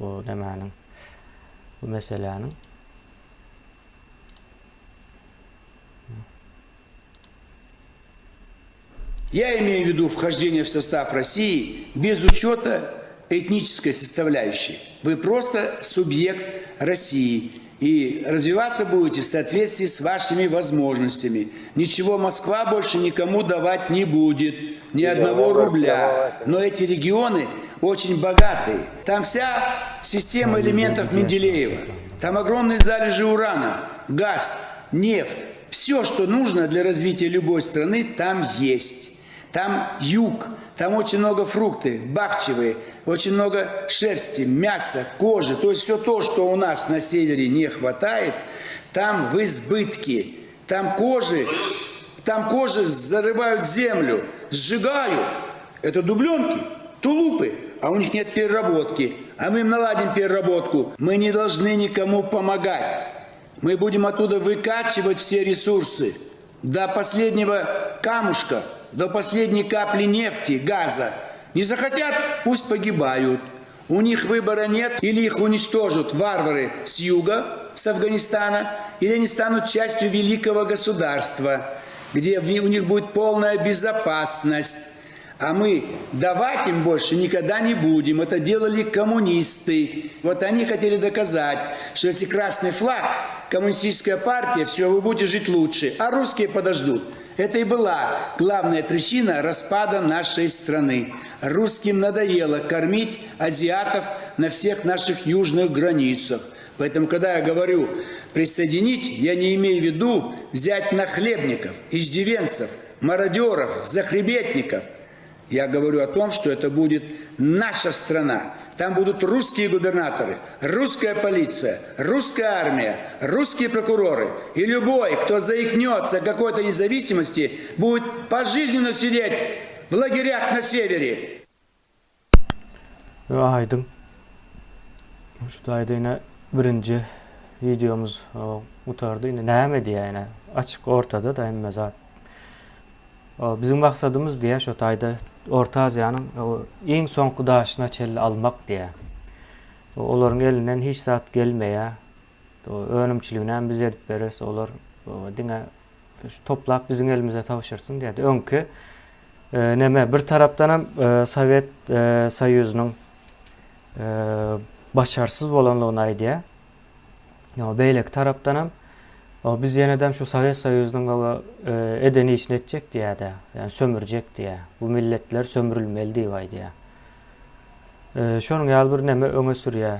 bu demenin, bu meselenin. Я имею в виду вхождение в состав России без учета этнической составляющей. Вы просто субъект России. И развиваться будете в соответствии с вашими возможностями. Ничего Москва больше никому давать не будет. Ни одного рубля. Но эти регионы очень богатые. Там вся система элементов Менделеева. Там огромные залежи урана, газ, нефть. Все, что нужно для развития любой страны, там есть. Там юг, там очень много фрукты, бахчевые, очень много шерсти, мяса, кожи. То есть все то, что у нас на севере не хватает, там в избытке. Там кожи зарывают землю, сжигают. Это дубленки, тулупы, а у них нет переработки. А мы им наладим переработку. Мы не должны никому помогать. Мы будем оттуда выкачивать все ресурсы до последнего камушка, до последней капли нефти, газа. Не захотят, пусть погибают. У них выбора нет, или их уничтожат варвары с юга, с Афганистана, или они станут частью великого государства, где у них будет полная безопасность. А мы давать им больше никогда не будем. Это делали коммунисты. Вот они хотели доказать, что если красный флаг, коммунистическая партия, все, вы будете жить лучше, а русские подождут. Это и была главная причина распада нашей страны. Русским надоело кормить азиатов на всех наших южных границах. Поэтому, когда я говорю присоединить, я не имею в виду взять нахлебников, иждивенцев, мародеров, захребетников. Я говорю о том, что это будет наша страна. Там будут русские губернаторы, русская полиция, русская армия, русские прокуроры. И любой, кто заикнется о какой-то независимости, будет пожизненно сидеть в лагерях на севере. Aydın. Şu ayda yine birinci videomuz utardı. Yine neyemedi yani. Açık ortada da emme zaten. Bizim maksadımız diye şu ayda Orta Asya'nın en son daşına çelle almak diye. Onların elinden hiç saat gelmeye, önümçülüğünden biz edip veririz. Onlar dine toplap bizim elimize tavşırsın diye. Önkü neme bir taraftan Sovet Soyuzu'nun başarısız olanlığına diye. Beylek taraftan biz yeniden şu Sovet Soyuzu'nun edeni işini edecek diye de, yani sömürecek diye. Bu milletler sömürülmeli diye diye. Şonun yal bir neme öňe sürýär.